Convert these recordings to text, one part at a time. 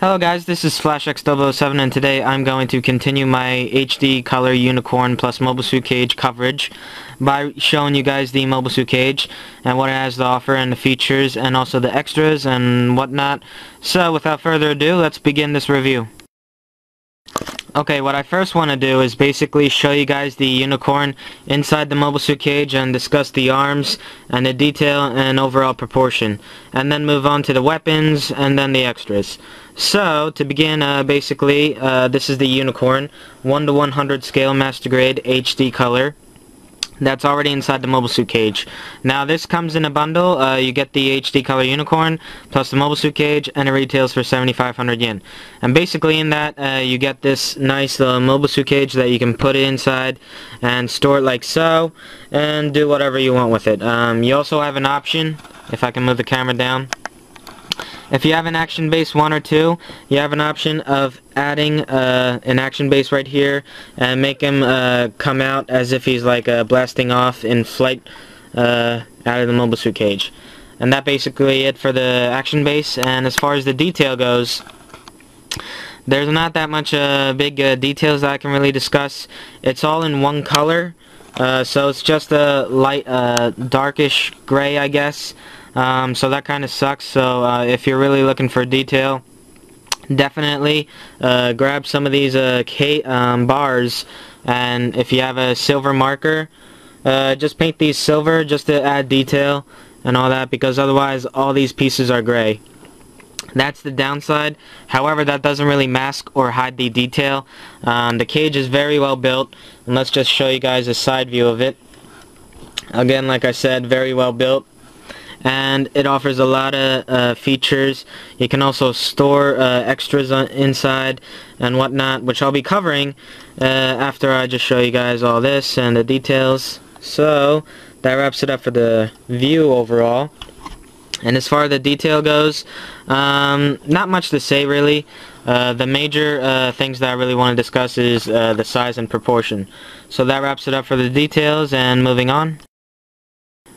Hello guys, this is FlashX007 and today I'm going to continue my HD color unicorn plus mobile suit cage coverage by showing you guys the mobile suit cage and what it has to offer and the features and also the extras and whatnot. So without further ado, let's begin this review. Okay, what I first want to do is basically show you guys the unicorn inside the mobile suit cage and discuss the arms and the detail and overall proportion, and then move on to the weapons and then the extras. So, to begin, this is the unicorn, 1:100 scale master grade HD color. That's already inside the mobile suit cage. Now this comes in a bundle. You get the HD color unicorn plus the mobile suit cage, and it retails for 7,500 yen. And basically in that you get this nice mobile suit cage that you can put it inside and store it like so and do whatever you want with it. You also have an option, if I can move the camera down. If you have an action base 1 or 2, you have an option of adding an action base right here and make him come out as if he's like blasting off in flight out of the mobile suit cage. And that's basically it for the action base. And as far as the detail goes, there's not that much big details that I can really discuss. It's all in one color, so it's just a light darkish gray, I guess. So that kind of sucks. So if you're really looking for detail, definitely grab some of these bars, and if you have a silver marker, just paint these silver just to add detail and all that, because otherwise all these pieces are gray. That's the downside. However, that doesn't really mask or hide the detail. The cage is very well built, and let's just show you guys a side view of it. Again, like I said, very well built. And it offers a lot of features. You can also store extras inside and whatnot, which I'll be covering after I just show you guys all this and the details. So that wraps it up for the view overall. And as far as the detail goes, not much to say really. The major things that I really want to discuss is the size and proportion. So that wraps it up for the details, and moving on.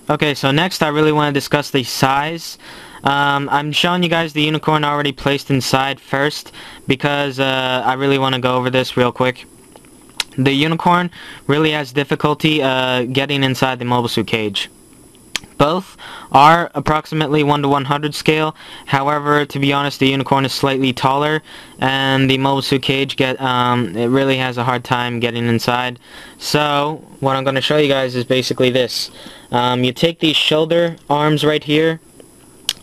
Okay, so next I really want to discuss the size. I'm showing you guys the unicorn already placed inside first because I really want to go over this real quick. The unicorn really has difficulty getting inside the mobile suit cage. Both are approximately 1:100 scale. However, to be honest, the unicorn is slightly taller, and the mobile suit cage it really has a hard time getting inside. So what I'm going to show you guys is basically this. You take these shoulder arms right here,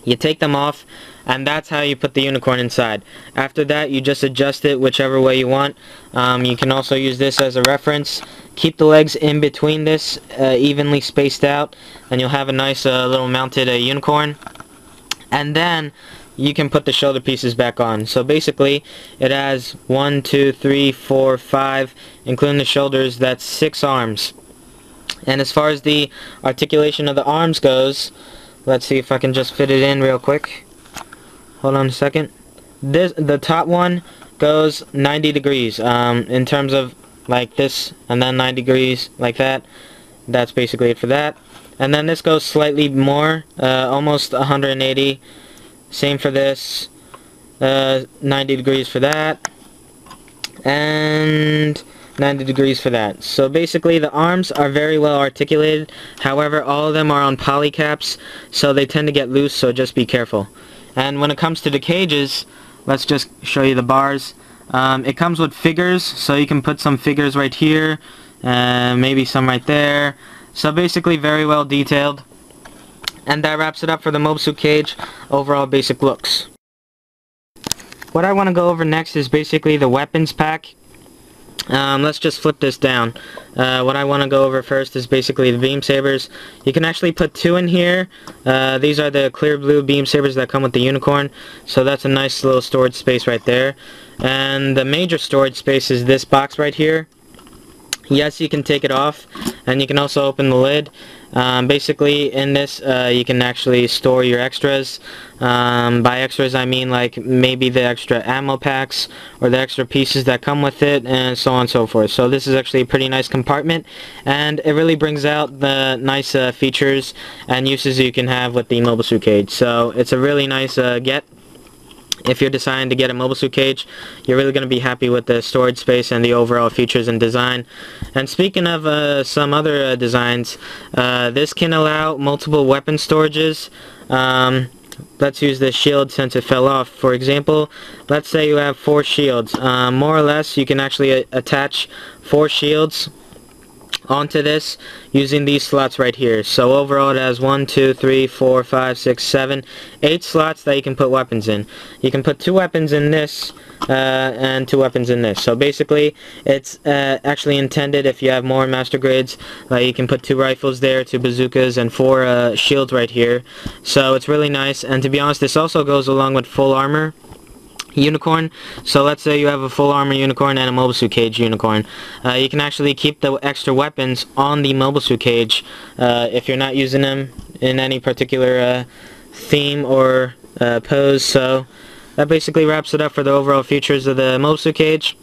you take them off, and that's how you put the unicorn inside. After that, you just adjust it whichever way you want. You can also use this as a reference. Keep the legs in between this, evenly spaced out, and you'll have a nice little mounted unicorn. And then you can put the shoulder pieces back on. So basically, it has 1, 2, 3, 4, 5, including the shoulders. That's 6 arms. And as far as the articulation of the arms goes, let's see if I can just fit it in real quick. Hold on a second. The top one goes 90 degrees in terms of like this, and then 90 degrees like that. That's basically it for that. And then this goes slightly more, almost 180. Same for this, 90 degrees for that, and 90 degrees for that. So basically the arms are very well articulated. However, all of them are on poly caps, so they tend to get loose, so just be careful. And when it comes to the cages, let's just show you the bars. It comes with figures, so you can put some figures right here, maybe some right there. So basically very well detailed. And that wraps it up for the mobile suit cage overall basic looks. What I want to go over next is basically the weapons pack. Let's just flip this down. What I want to go over first is basically the beam sabers. You can actually put 2 in here. These are the clear blue beam sabers that come with the unicorn, so that's a nice little storage space right there. And the major storage space is this box right here. Yes, you can take it off, and you can also open the lid. Basically in this you can actually store your extras. By extras I mean like maybe the extra ammo packs or the extra pieces that come with it, and so on and so forth. So this is actually a pretty nice compartment, and it really brings out the nice features and uses you can have with the mobile suit cage. So it's a really nice get. if you're deciding to get a mobile suit cage, you're really going to be happy with the storage space and the overall features and design. And speaking of some other designs, this can allow multiple weapon storages. Let's use this shield since it fell off. For example, let's say you have 4 shields. More or less, you can actually attach 4 shields onto this using these slots right here. So overall it has 1, 2, 3, 4, 5, 6, 7, 8 slots that you can put weapons in. You can put 2 weapons in this and 2 weapons in this. So basically it's actually intended if you have more master grades, you can put 2 rifles there, 2 bazookas, and 4 shields right here. So it's really nice, and to be honest, this also goes along with full armor unicorn. So let's say you have a full armor unicorn and a mobile suit cage unicorn. You can actually keep the extra weapons on the mobile suit cage if you're not using them in any particular theme or pose. So that basically wraps it up for the overall features of the mobile suit cage.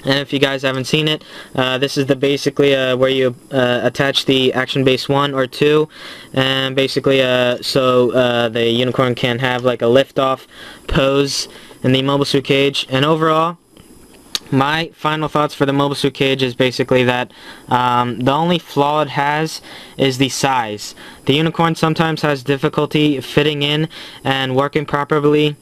And if you guys haven't seen it, this is basically where you attach the action base 1 or 2, and basically so the unicorn can have like a liftoff pose in the mobile suit cage. And overall, my final thoughts for the mobile suit cage is basically that the only flaw it has is the size. The unicorn sometimes has difficulty fitting in and working properly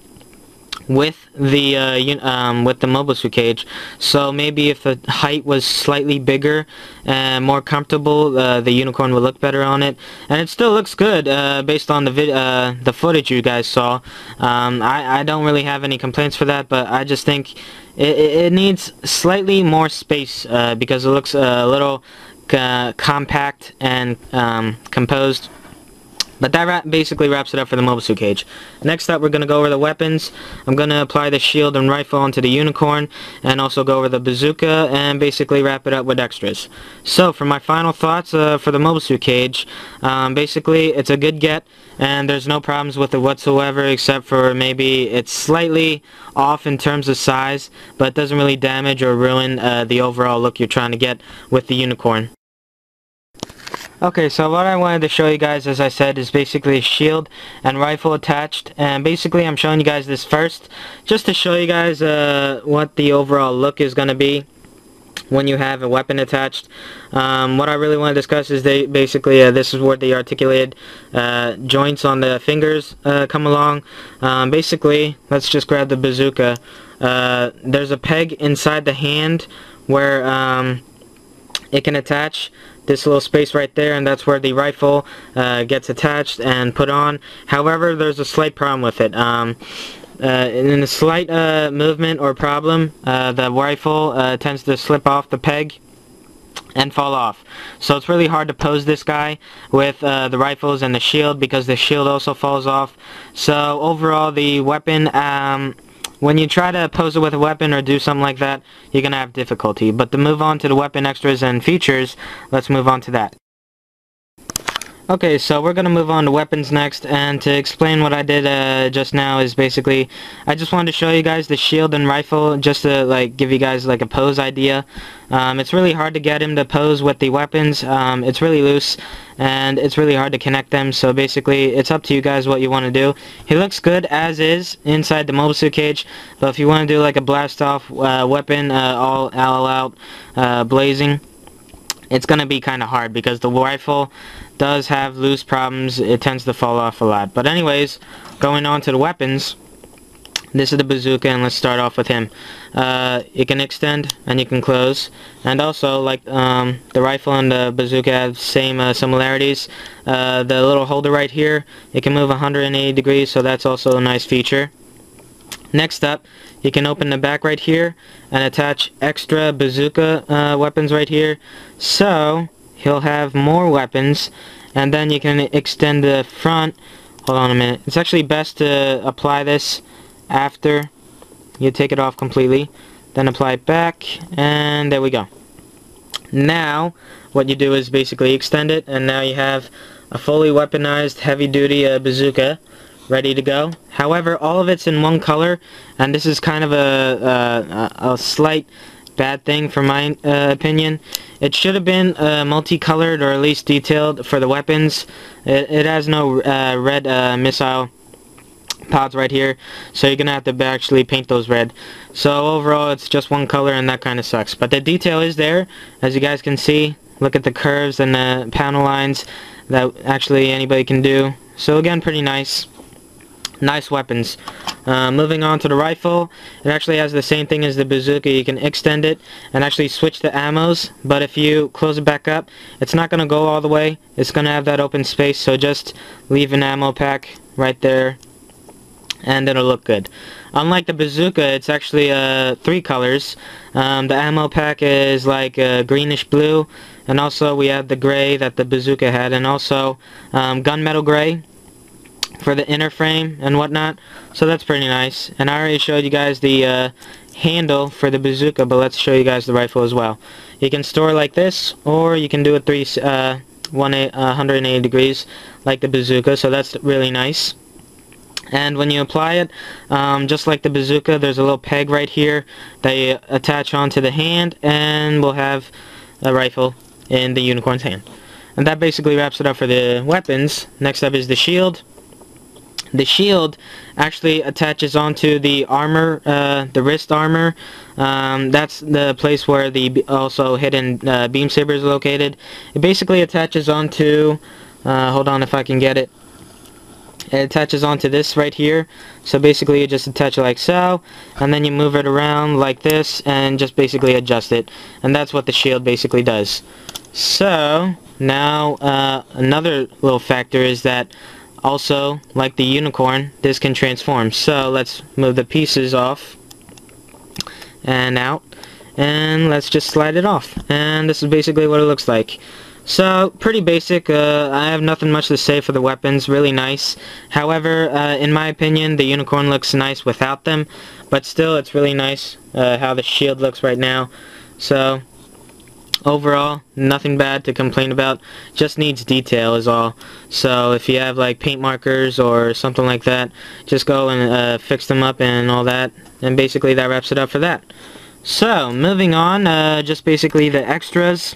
with the mobile suit cage. So maybe if the height was slightly bigger and more comfortable, the unicorn would look better on it. And it still looks good based on the footage you guys saw. I don't really have any complaints for that, but I just think it needs slightly more space because it looks a little compact and composed. But that basically wraps it up for the mobile suit cage. Next up, we're going to go over the weapons. I'm going to apply the shield and rifle onto the unicorn, and also go over the bazooka, and basically wrap it up with extras. So, for my final thoughts for the mobile suit cage, basically it's a good get, and there's no problems with it whatsoever, except for maybe it's slightly off in terms of size, but it doesn't really damage or ruin the overall look you're trying to get with the unicorn. Okay, so what I wanted to show you guys, as I said, is basically a shield and rifle attached, and basically I'm showing you guys this first just to show you guys what the overall look is going to be when you have a weapon attached. What I really want to discuss is basically this is where the articulated joints on the fingers come along. Basically, let's just grab the bazooka. There's a peg inside the hand where it can attach this little space right there, and that's where the rifle gets attached and put on. However, there's a slight problem with it. In a slight movement or problem, the rifle tends to slip off the peg and fall off. So it's really hard to pose this guy with the rifles and the shield, because the shield also falls off. So overall, the weapon, when you try to pose it with a weapon or do something like that, you're going to have difficulty. But to move on to the weapon extras and features, let's move on to that. Okay, so we're going to move on to weapons next, and to explain what I did just now is basically, I just wanted to show you guys the shield and rifle just to give you guys a pose idea. It's really hard to get him to pose with the weapons. It's really loose, and it's really hard to connect them, so basically it's up to you guys what you want to do. He looks good as is inside the mobile suit cage, but if you want to do a blast off weapon all out blazing, it's going to be kind of hard because the rifle does have loose problems. It tends to fall off a lot. But anyways, going on to the weapons, this is the bazooka, and let's start off with him. It can extend and you can close, and also the rifle and the bazooka have same similarities. The little holder right here, it can move 180 degrees, so that's also a nice feature. Next up, you can open the back right here and attach extra bazooka weapons right here, so he'll have more weapons. And then you can extend the front. Hold on a minute. It's actually best to apply this after you take it off completely, then apply it back, and there we go. Now what you do is basically extend it, and now you have a fully weaponized heavy-duty bazooka ready to go. However, all of it's in one color, and this is kind of a slight bad thing for my opinion. It should have been multicolored, or at least detailed for the weapons. It has no red missile pods right here, so you're gonna have to actually paint those red. So overall it's just one color, and that kind of sucks, but the detail is there, as you guys can see. Look at the curves and the panel lines that actually anybody can do. So again, pretty nice weapons. Moving on to the rifle, it actually has the same thing as the bazooka. You can extend it and actually switch the ammos, but if you close it back up, it's not going to go all the way. It's going to have that open space, so just leave an ammo pack right there and it'll look good. Unlike the bazooka, it's actually 3 colors. The ammo pack is like greenish blue, and also we have the gray that the bazooka had, and also gunmetal gray for the inner frame and whatnot. So that's pretty nice. And I already showed you guys the handle for the bazooka, but let's show you guys the rifle as well. You can store like this, or you can do it 180 degrees like the bazooka, so that's really nice. And when you apply it, just like the bazooka, there's a little peg right here that you attach onto the hand, and we'll have a rifle in the unicorn's hand. And that basically wraps it up for the weapons. Next up is the shield. The shield actually attaches onto the armor, the wrist armor. That's the place where the also hidden beam saber is located. It basically attaches onto, hold on if I can get it. It attaches onto this right here. So basically you just attach it like so, and then you move it around like this and just basically adjust it. And that's what the shield basically does. So now another little factor is that also, like the unicorn, this can transform. So let's move the pieces off and out, and let's just slide it off. And this is basically what it looks like. So pretty basic. I have nothing much to say for the weapons. Really nice. However, in my opinion, the unicorn looks nice without them, but still it's really nice how the shield looks right now. So overall, nothing bad to complain about. Just needs detail is all. So if you have like paint markers or something like that, just go and fix them up and all that. And basically that wraps it up for that. So moving on, just basically the extras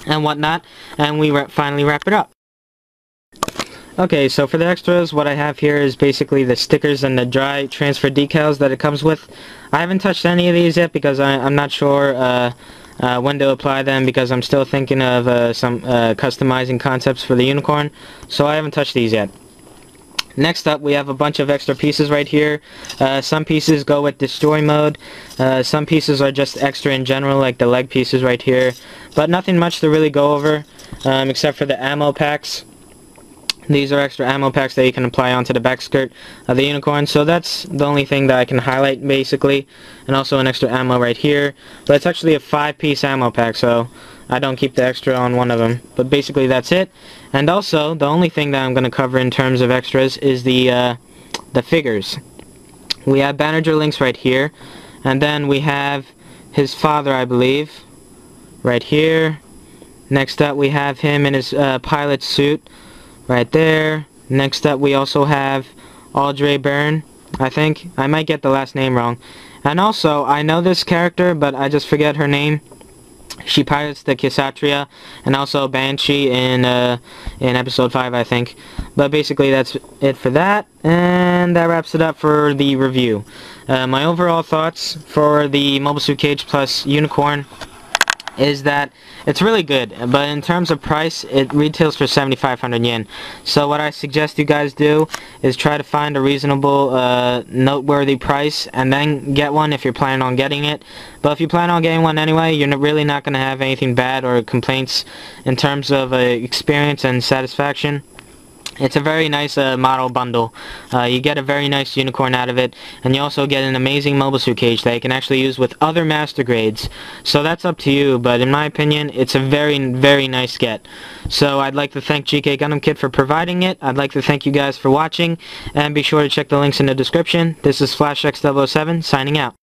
and whatnot, and we finally wrap it up. Okay, so for the extras, what I have here is basically the stickers and the dry transfer decals that it comes with. I haven't touched any of these yet because I'm not sure when to apply them, because I'm still thinking of some customizing concepts for the unicorn, so I haven't touched these yet. Next up, we have a bunch of extra pieces right here. Some pieces go with destroy mode. Some pieces are just extra in general, like the leg pieces right here. But nothing much to really go over, except for the ammo packs. These are extra ammo packs that you can apply onto the back skirt of the unicorn. So that's the only thing that I can highlight, basically. And also an extra ammo right here. But it's actually a 5-piece ammo pack, so I don't keep the extra on one of them. But basically that's it. And also, the only thing that I'm going to cover in terms of extras is the figures. We have Bannerger Lynx right here. And then we have his father, I believe, right here. Next up we have him in his pilot suit right there. Next up we also have Audrey Byrne, I think. I might get the last name wrong. And also, I know this character, but I just forget her name. She pilots the Kshatriya and also Banshee in episode 5, I think. But basically that's it for that, and that wraps it up for the review. My overall thoughts for the Mobile Suit Cage plus Unicorn is that it's really good, but in terms of price, it retails for 7,500 yen. So what I suggest you guys do is try to find a reasonable, noteworthy price, and then get one if you're planning on getting it. But if you plan on getting one anyway, you're really not going to have anything bad or complaints in terms of experience and satisfaction. It's a very nice model bundle. You get a very nice unicorn out of it, and you also get an amazing Mobile Suit Cage that you can actually use with other master grades. So that's up to you, but in my opinion, it's a very, very nice get. So I'd like to thank GK Gundam Kit for providing it. I'd like to thank you guys for watching, and be sure to check the links in the description. This is FlashX007 signing out.